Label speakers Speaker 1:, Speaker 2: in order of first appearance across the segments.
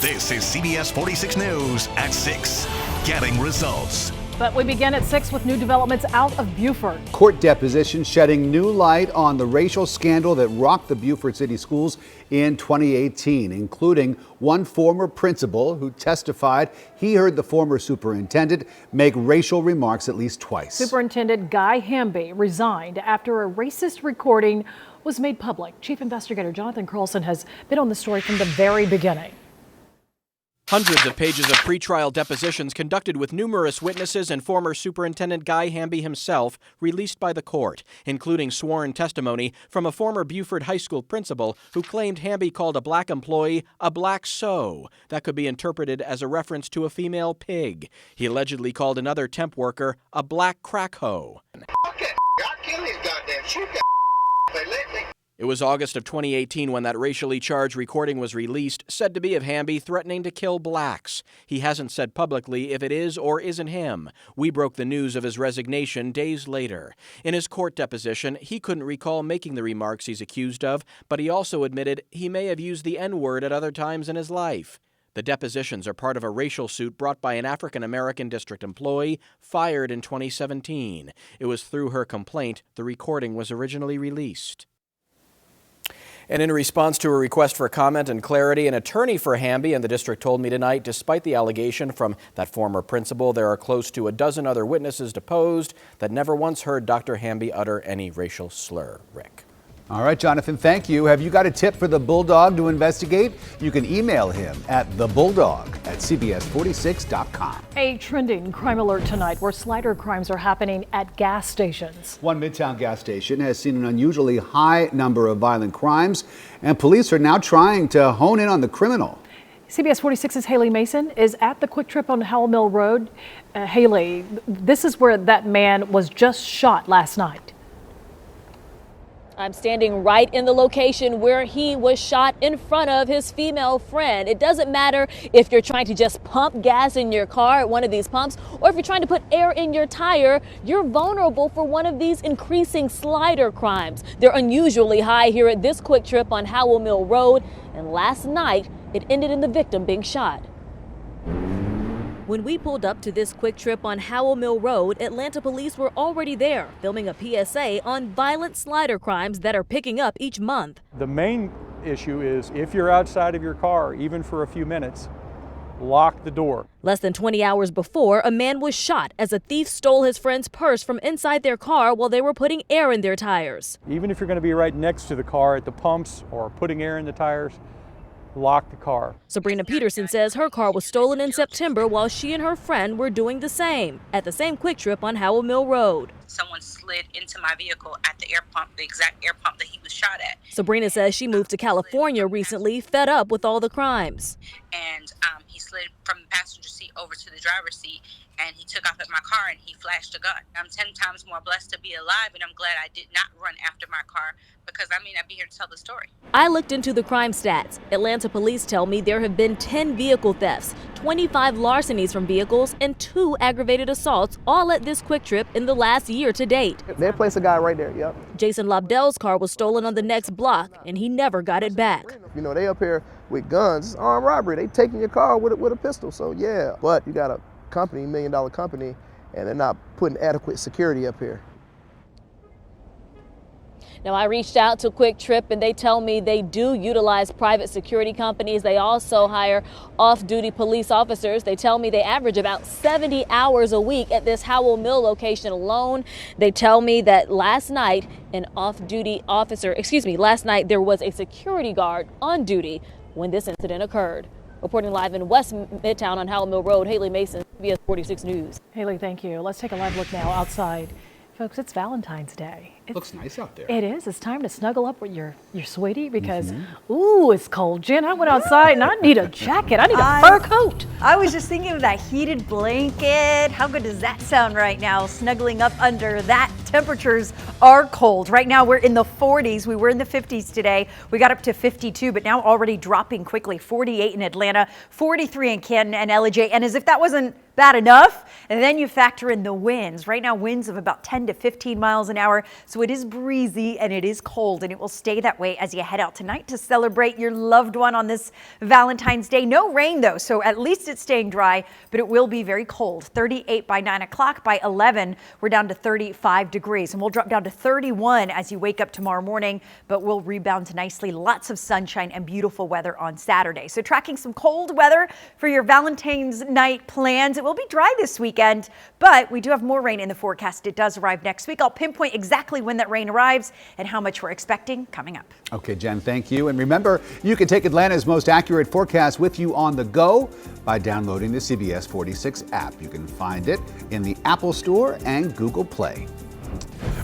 Speaker 1: This is CBS 46 News at 6. Getting results.
Speaker 2: But we begin at 6 with new developments out of Beaufort.
Speaker 3: Court deposition shedding new light on the racial scandal that rocked the Beaufort City Schools in 2018, including one former principal who testified he heard the former superintendent make racial remarks at least twice.
Speaker 2: Superintendent Guy Hamby resigned after a racist recording was made public. Chief Investigator Jonathan Carlson has been on the story from the very beginning.
Speaker 4: Hundreds of pages of pretrial depositions conducted with numerous witnesses and former Superintendent Guy Hamby himself released by the court, including sworn testimony from a former Beaufort High School principal who claimed Hamby called a black employee a black sow. That could be interpreted as a reference to a female pig. He allegedly called another temp worker a black crack hoe. It was August of 2018 when that racially charged recording was released, said to be of Hamby threatening to kill blacks. He hasn't said publicly if it is or isn't him. We broke the news of his resignation days later. In his court deposition, he couldn't recall making the remarks he's accused of, but he also admitted he may have used the N-word at other times in his life. The depositions are part of a racial suit brought by an African-American district employee fired in 2017. It was through her complaint the recording was originally released. And in response to a request for comment and clarity, an attorney for Hamby and the district told me tonight, despite the allegation from that former principal, there are close to a dozen other witnesses deposed that never once heard Dr. Hamby utter any racial slur. Rick.
Speaker 3: All right, Jonathan, thank you. Have you got a tip for the Bulldog to investigate? You can email him at thebulldog@cbs46.com.
Speaker 2: A trending crime alert tonight where slider crimes are happening at gas stations.
Speaker 3: One Midtown gas station has seen an unusually high number of violent crimes, and police are now trying to hone in on the criminal.
Speaker 2: CBS 46's Haley Mason is at the Quick Trip on Howell Mill Road. Haley, this is where that man was just shot last night.
Speaker 5: I'm standing right in the location where he was shot in front of his female friend. It doesn't matter if you're trying to just pump gas in your car at one of these pumps, or if you're trying to put air in your tire, you're vulnerable for one of these increasing slider crimes. They're unusually high here at this Quick Trip on Howell Mill Road, and last night it ended in the victim being shot. When we pulled up to this Quick Trip on Howell Mill Road, Atlanta police were already there, filming a PSA on violent slider crimes that are picking up each month.
Speaker 6: The main issue is if you're outside of your car, even for a few minutes, lock the door.
Speaker 5: Less than 20 hours before, a man was shot as a thief stole his friend's purse from inside their car while they were putting air in their tires.
Speaker 6: Even if you're going to be right next to the car at the pumps or putting air in the tires, lock the car.
Speaker 5: Sabrina Peterson says her car was stolen in September while she and her friend were doing the same at the same Quick Trip on Howell Mill Road.
Speaker 7: Someone slid into my vehicle at the air pump, the exact air pump that he was shot at.
Speaker 5: Sabrina says she moved to California recently, fed up with all the crimes.
Speaker 7: And he slid from the passenger seat over to the driver's seat, and he took off at my car and he flashed a gun. I'm 10 times more blessed to be alive, and I'm glad I did not run after my car, because I may not be here to tell the story.
Speaker 5: I looked into the crime stats. Atlanta police tell me there have been 10 vehicle thefts, 25 larcenies from vehicles, and 2 aggravated assaults, all at this Quick Trip in the last year to date.
Speaker 8: They placed a guy right there, yep.
Speaker 5: Jason Lobdell's car was stolen on the next block, and he never got it back.
Speaker 8: You know, they up here with guns, it's armed robbery. They taking your car with a pistol, so yeah. But you got a company, $1 million company, and they're not putting adequate security up here.
Speaker 5: Now, I reached out to Quick Trip and they tell me they do utilize private security companies. They also hire off-duty police officers. They tell me they average about 70 hours a week at this Howell Mill location alone. They tell me that last night there was a security guard on duty when this incident occurred. Reporting live in West Midtown on Howell Mill Road, Haley Mason, CBS 46 News.
Speaker 2: Haley, thank you. Let's take a live look now outside. Folks, it's Valentine's Day. It
Speaker 3: looks nice out there.
Speaker 2: It is. It's time to snuggle up with your sweetie because, ooh, it's cold. Jen, I went outside and I need a jacket. I need a fur coat.
Speaker 9: I was just thinking of that heated blanket. How good does that sound right now? Snuggling up under that. Temperatures are cold. Right now we're in the 40s. We were in the 50s today. We got up to 52, but now already dropping quickly. 48 in Atlanta, 43 in Canton and LJ. And as if that wasn't bad enough, and then you factor in the winds. Right now winds of about 10 to 15 miles an hour. So so it is breezy and it is cold, and it will stay that way as you head out tonight to celebrate your loved one on this Valentine's Day. No rain though, so at least it's staying dry, but it will be very cold. 38 by 9 o'clock. By 11, we're down to 35 degrees, and we'll drop down to 31 as you wake up tomorrow morning, but we'll rebound nicely. Lots of sunshine and beautiful weather on Saturday. So tracking some cold weather for your Valentine's night plans. It will be dry this weekend, but we do have more rain in the forecast. It does arrive next week. I'll pinpoint exactly when that rain arrives and how much we're expecting coming up.
Speaker 3: Okay, Jen, thank you. And remember, you can take Atlanta's most accurate forecast with you on the go by downloading the CBS 46 app. You can find it in the Apple Store and Google Play.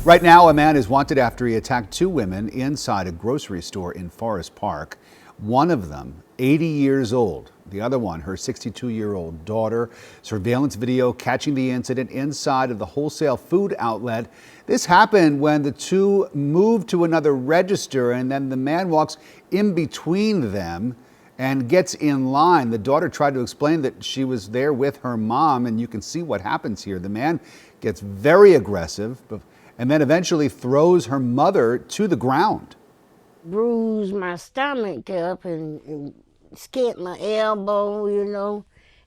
Speaker 3: Right now, a man is wanted after he attacked two women inside a grocery store in Forest Park. One of them, 80 years old. The other one, her 62-year-old daughter. Surveillance video catching the incident inside of the wholesale food outlet. This happened when the two moved to another register, and then the man walks in between them and gets in line. The daughter tried to explain that she was there with her mom, and you can see what happens here. The man gets very aggressive and then eventually throws her mother to the ground.
Speaker 10: Bruised my stomach up and skinned my elbow,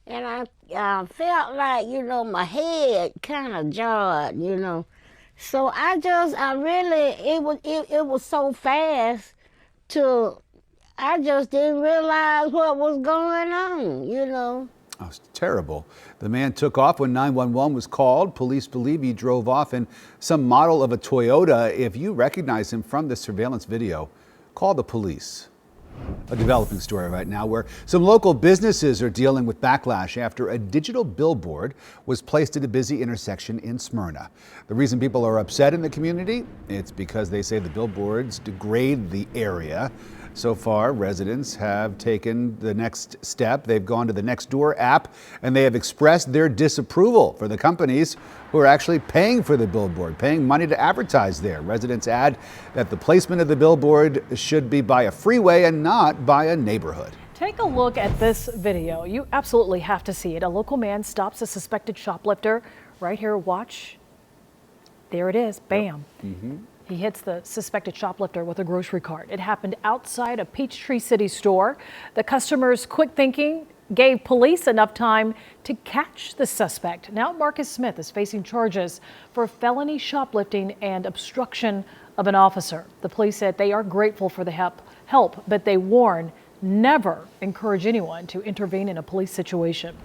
Speaker 10: and I felt like, my head kind of jarred, So it was so fast I just didn't realize what was going on,
Speaker 3: Oh, it's terrible. The man took off when 911 was called. Police believe he drove off in some model of a Toyota. If you recognize him from the surveillance video, call the police. A developing story right now where some local businesses are dealing with backlash after a digital billboard was placed at a busy intersection in Smyrna. The reason people are upset in the community, it's because they say the billboards degrade the area. So far, residents have taken the next step. They've gone to the Nextdoor app and they have expressed their disapproval for the companies who are actually paying for the billboard, paying money to advertise there. Residents add that the placement of the billboard should be by a freeway and not by a neighborhood.
Speaker 2: Take a look at this video. You absolutely have to see it. A local man stops a suspected shoplifter. Right here, watch. There it is, bam. Yep. He hits the suspected shoplifter with a grocery cart. It happened outside a Peachtree City store. The customer's quick thinking gave police enough time to catch the suspect. Now Marcus Smith is facing charges for felony shoplifting and obstruction of an officer. The police said they are grateful for the help, but they warn never encourage anyone to intervene in a police situation.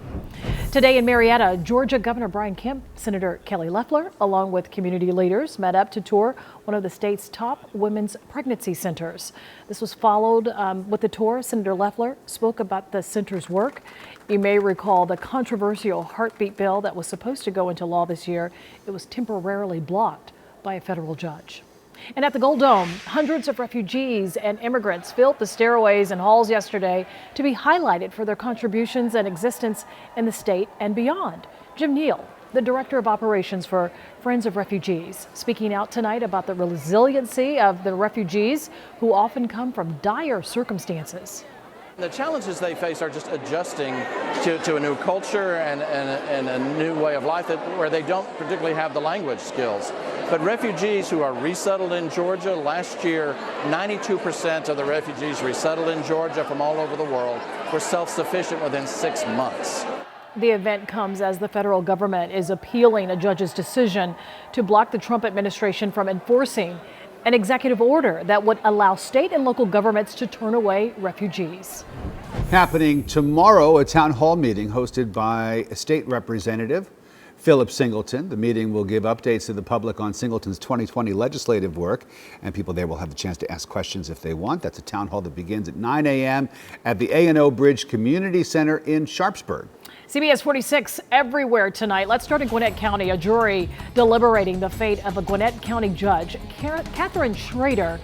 Speaker 2: Today in Marietta, Georgia Governor Brian Kemp, Senator Kelly Loeffler, along with community leaders, met up to tour one of the state's top women's pregnancy centers. This was followed with the tour. Senator Loeffler spoke about the center's work. You may recall the controversial heartbeat bill that was supposed to go into law this year. It was temporarily blocked by a federal judge. And at the Gold Dome, hundreds of refugees and immigrants filled the stairways and halls yesterday to be highlighted for their contributions and existence in the state and beyond. Jim Neal, the director of operations for Friends of Refugees, speaking out tonight about the resiliency of the refugees who often come from dire circumstances.
Speaker 4: The challenges they face are just adjusting to a new culture and a new way of life where they don't particularly have the language skills. But refugees who are resettled in Georgia, last year 92% of the refugees resettled in Georgia from all over the world were self-sufficient within 6 months.
Speaker 2: The event comes as the federal government is appealing a judge's decision to block the Trump administration from enforcing an executive order that would allow state and local governments to turn away refugees.
Speaker 3: Happening tomorrow, a town hall meeting hosted by State Representative Philip Singleton. The meeting will give updates to the public on Singleton's 2020 legislative work, and people there will have the chance to ask questions if they want. That's a town hall that begins at 9 a.m. at the A&O Bridge Community Center in Sharpsburg.
Speaker 2: CBS 46 everywhere tonight. Let's start in Gwinnett County. A jury deliberating the fate of a Gwinnett County judge, Catherine Schrader.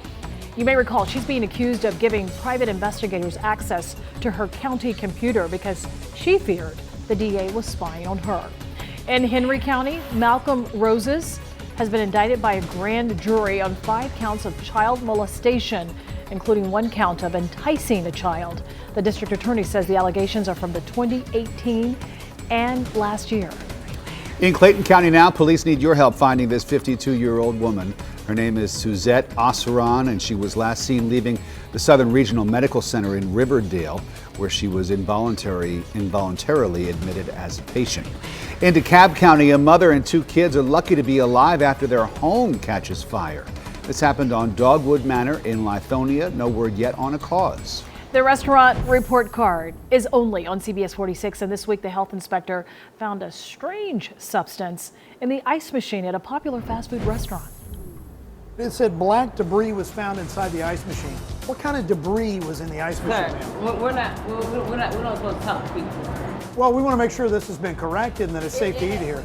Speaker 2: You may recall she's being accused of giving private investigators access to her county computer because she feared the DA was spying on her. In Henry County, Malcolm Roses has been indicted by a grand jury on 5 counts of child molestation, including 1 count of enticing a child. The district attorney says the allegations are from the 2018 and last year.
Speaker 3: In Clayton County now, police need your help finding this 52-year-old woman. Her Her name is Suzette Osseron, and she was last seen leaving the Southern Regional Medical Center in Riverdale, where she was involuntarily admitted as a patient. In DeKalb County, a mother and 2 kids are lucky to be alive after their home catches fire. This happened on Dogwood Manor in Lithonia. No word yet on a cause.
Speaker 2: The restaurant report card is only on CBS 46, and this week the health inspector found a strange substance in the ice machine at a popular fast food restaurant.
Speaker 11: It said black debris was found inside the ice machine. What kind of debris was in the ice machine?
Speaker 12: Sir, we're not supposed to talk to people.
Speaker 11: Well, we want to make sure this has been corrected and that it's safe to eat here.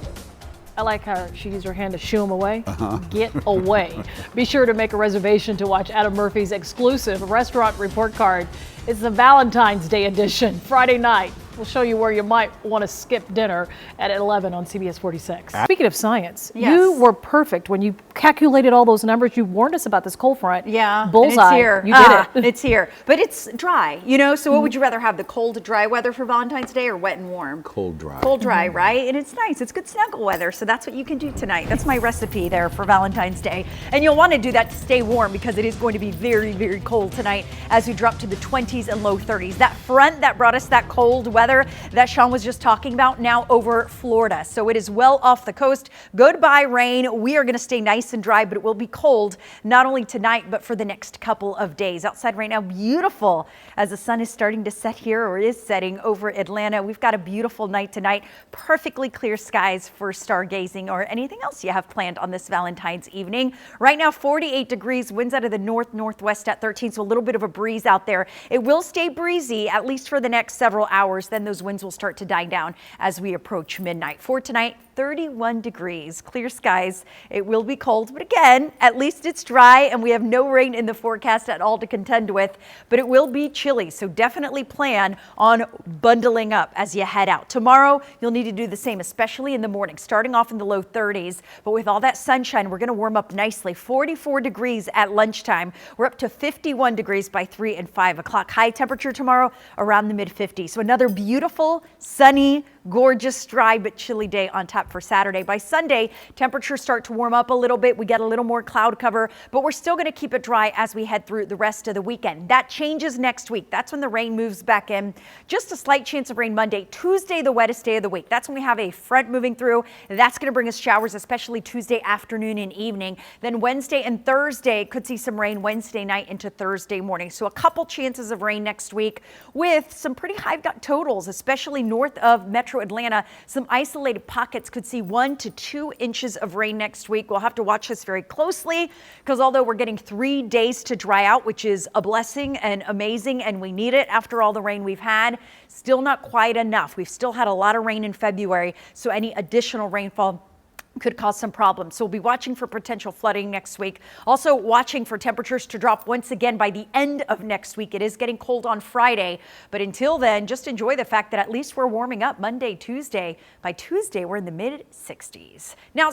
Speaker 2: I like how she used her hand to shoo him away. Get away. Be sure to make a reservation to watch Adam Murphy's exclusive restaurant report card. It's the Valentine's Day edition, Friday night. We'll show you where you might want to skip dinner at 11 on CBS 46. Speaking of science, you were perfect when you calculated all those numbers. You warned us about this cold front.
Speaker 9: Yeah,
Speaker 2: bullseye.
Speaker 9: it's here.
Speaker 2: You did it.
Speaker 9: It's here, but it's dry. You know, so what would you rather have, the cold, dry weather for Valentine's Day or wet and warm?
Speaker 3: Cold, dry.
Speaker 9: Cold, dry, right? And it's nice. It's good snuggle weather. So that's what you can do tonight. That's my recipe there for Valentine's Day. And you'll want to do that to stay warm because it is going to be very, very cold tonight as we drop to the 20s and low 30s. That front that brought us that cold weather that Sean was just talking about now over Florida. So it is well off the coast. Goodbye rain. We are going to stay nice and dry, but it will be cold not only tonight, but for the next couple of days. Outside right now, beautiful as the sun is starting to set here, or is setting over Atlanta. We've got a beautiful night tonight. Perfectly clear skies for stargazing or anything else you have planned on this Valentine's evening. Right now, 48 degrees, winds out of the north-northwest at 13, so a little bit of a breeze out there. It will stay breezy at least for the next several hours. Then those winds will start to die down as we approach midnight. For tonight, 31 degrees, clear skies. It will be cold, but again, at least it's dry and we have no rain in the forecast at all to contend with, but it will be chilly. So definitely plan on bundling up as you head out. Tomorrow, you'll need to do the same, especially in the morning, starting off in the low 30s. But with all that sunshine, we're going to warm up nicely. 44 degrees at lunchtime. We're up to 51 degrees by 3 and 5 o'clock. High temperature tomorrow around the mid 50s. So another beautiful, sunny, gorgeous, dry but chilly day on tap for Saturday. By Sunday, temperatures start to warm up a little bit. We get a little more cloud cover, but we're still going to keep it dry as we head through the rest of the weekend. That changes next week. That's when the rain moves back in. Just a slight chance of rain Monday. Tuesday, the wettest day of the week. That's when we have a front moving through. That's going to bring us showers, especially Tuesday afternoon and evening. Then Wednesday and Thursday could see some rain Wednesday night into Thursday morning. So a couple chances of rain next week with some pretty high totals, especially north of Metro Atlanta. Some isolated pockets could see 1 to 2 inches of rain next week. We'll have to watch this very closely because although we're getting 3 days to dry out, which is a blessing and amazing, and we need it after all the rain we've had, still not quite enough. We've still had a lot of rain in February, so any additional rainfall could cause some problems. So we'll be watching for potential flooding next week. Also watching for temperatures to drop once again by the end of next week. It is getting cold on Friday, but until then, just enjoy the fact that at least we're warming up Monday, Tuesday. By Tuesday, we're in the mid 60s. Now,